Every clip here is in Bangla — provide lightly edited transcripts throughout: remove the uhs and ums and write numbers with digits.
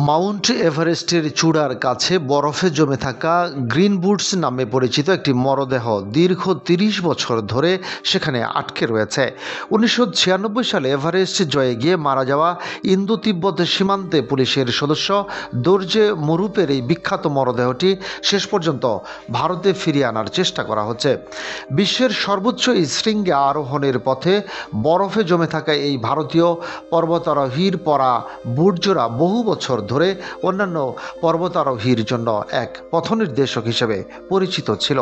মাউন্ট এভারেস্টের চূড়ার কাছে বরফে জমে থাকা গ্রিন বুটস নামে পরিচিত একটি মরদেহ দীর্ঘ ৩০ বছর ধরে সেখানে আটকে রয়েছে। ১৯৯৬ সালে এভারেস্ট জয়ে গিয়ে মারা যাওয়া ইন্দো তিব্বত সীমান্তে পুলিশের সদস্য দোরজে মুরুপের এই বিখ্যাত মরদেহটি শেষ পর্যন্ত ভারতে ফিরিয়ে আনার চেষ্টা করা হচ্ছে। বিশ্বের সর্বোচ্চ এই শৃঙ্গে আরোহণের পথে বরফে জমে থাকা এই ভারতীয় পর্বতারোহীর পরা বুটজোড়া বহু বছর ধরে অন্যান্য পর্বতারোহীর জন্য এক পথনির্দেশক হিসেবে পরিচিত ছিল।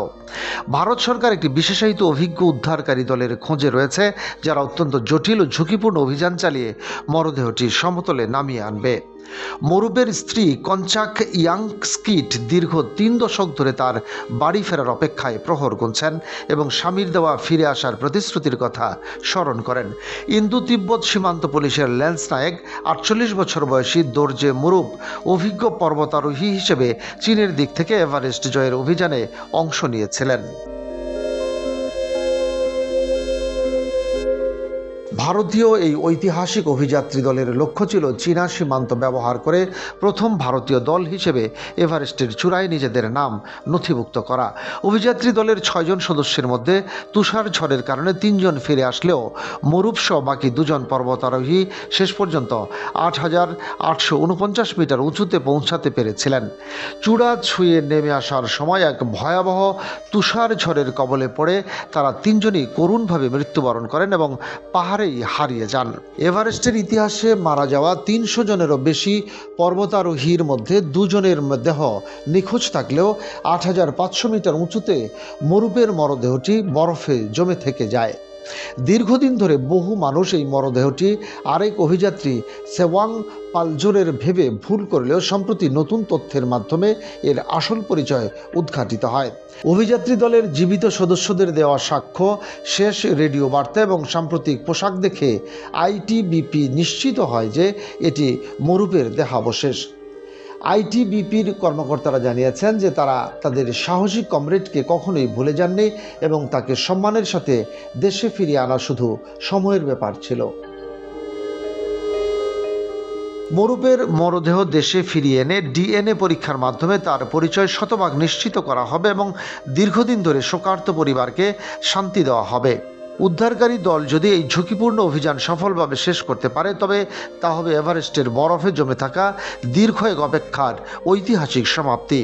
ভারত সরকার একটি বিশেষায়িত অভিজ্ঞ উদ্ধারকারী দলের খোঁজে রয়েছে, যারা অত্যন্ত জটিল ও ঝুঁকিপূর্ণ অভিযান চালিয়ে মরদেহটি সমতলে নামিয়ে আনবে। মরুপের স্ত্রী কঞ্চাক ইয়াংস্কিট দীর্ঘ ৩ দশক ধরে তার বাড়ি ফেরার অপেক্ষায় প্রহর গুনছেন এবং স্বামীর দেওয়া ফিরে আসার প্রতিশ্রুতির কথা স্মরণ করেন। ইন্দো তিব্বত সীমান্ত পুলিশের ল্যান্স নায়েক ৪৮ বছর বয়সী দোরজে মুরুপ অভিজ্ঞ পর্বতারোহী হিসেবে চীনের দিক থেকে এভারেস্ট জয়ের অভিযানে অংশ নিয়েছিলেন। ভারতীয় এই ঐতিহাসিক অভিযাত্রী দলের লক্ষ্য ছিল চীনা সীমান্ত ব্যবহার করে প্রথম ভারতীয় দল হিসেবে এভারেস্টের চূড়ায় নিজেদের নাম নথিভুক্ত করা। অভিযাত্রী দলের ৬ জন সদস্যের মধ্যে তুষার ঝড়ের কারণে ৩ জন ফিরে আসলেও মুরুপসহ বাকি ২ জন পর্বতারোহী শেষ পর্যন্ত ৮,৮৪৯ মিটার উঁচুতে পৌঁছাতে পেরেছিলেন। চূড়া ছুঁয়ে নেমে আসার সময় এক ভয়াবহ তুষার ঝড়ের কবলে পড়ে তারা ৩ জনই করুণভাবে মৃত্যুবরণ করেন এবং পাহাড়ে হারিয়ে যান। এভারেস্টের ইতিহাসে মারা যাওয়া ৩০০ জনেরও বেশি পর্বতারোহীর মধ্যে ২ জনের দেহ নিখোঁজ থাকলেও ৮,৫০০ মিটার উঁচুতে মুরুপের মরদেহটি বরফে জমে থেকে যায়। দীর্ঘদিন ধরে বহু মানুষ এই মরদেহটি আরেক অভিযাত্রী সেওয়াং পালজোরের ভেবে ভুল করলেও সম্প্রতি নতুন তথ্যের মাধ্যমে এর আসল পরিচয় উদ্ঘাটিত হয়। অভিযাত্রী দলের জীবিত সদস্যদের দেওয়া সাক্ষ্য, শেষ রেডিও বার্তা এবং সাম্প্রতিক পোশাক দেখে আইটিবিপি নিশ্চিত হয় যে এটি মুরুপের দেহাবশেষ। আইটিবিপির কর্মকর্তারা জানিয়েছেন যে তারা তাদের সাহসী কমরেডকে কখনোই ভুলে যাননি এবং তাকে সম্মানের সাথে দেশে ফিরিয়ে আনা শুধু সময়ের ব্যাপার ছিল। মুরুপের মরদেহ দেশে ফিরিয়ে এনে ডিএনএ পরীক্ষার মাধ্যমে তার পরিচয় শতভাগ নিশ্চিত করা হবে এবং দীর্ঘদিন ধরে শোকার্ত পরিবারকে শান্তি দেওয়া হবে। উদ্ধারকারী দল যদি এই ঝুঁকিপূর্ণ অভিযান সফলভাবে শেষ করতে পারে, তবে তা হবে এভারেস্টের বরফে জমে থাকা দীর্ঘ এক অপেক্ষার ঐতিহাসিক সমাপ্তি।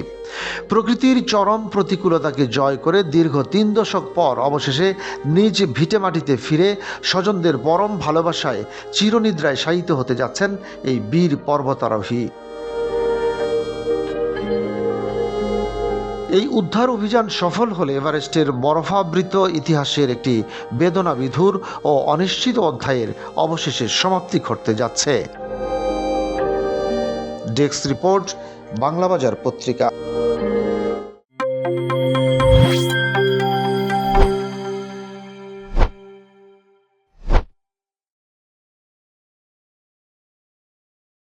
প্রকৃতির চরম প্রতিকূলতাকে জয় করে দীর্ঘ ৩ দশক পর অবশেষে নিজ ভিটেমাটিতে ফিরে স্বজনদের পরম ভালোবাসায় চিরনিদ্রায় শায়িত হতে যাচ্ছেন এই বীর পর্বতারোহী। এই উদ্ধার অভিযান সফল হলে এভারেস্টের বরফাবৃত ইতিহাসের একটি বেদনাবিধুর ও অনিশ্চিত অধ্যায়ের অবশেষে সমাপ্তি ঘটতে যাচ্ছে। ডেস্ক রিপোর্ট, বাংলাবাজার পত্রিকা।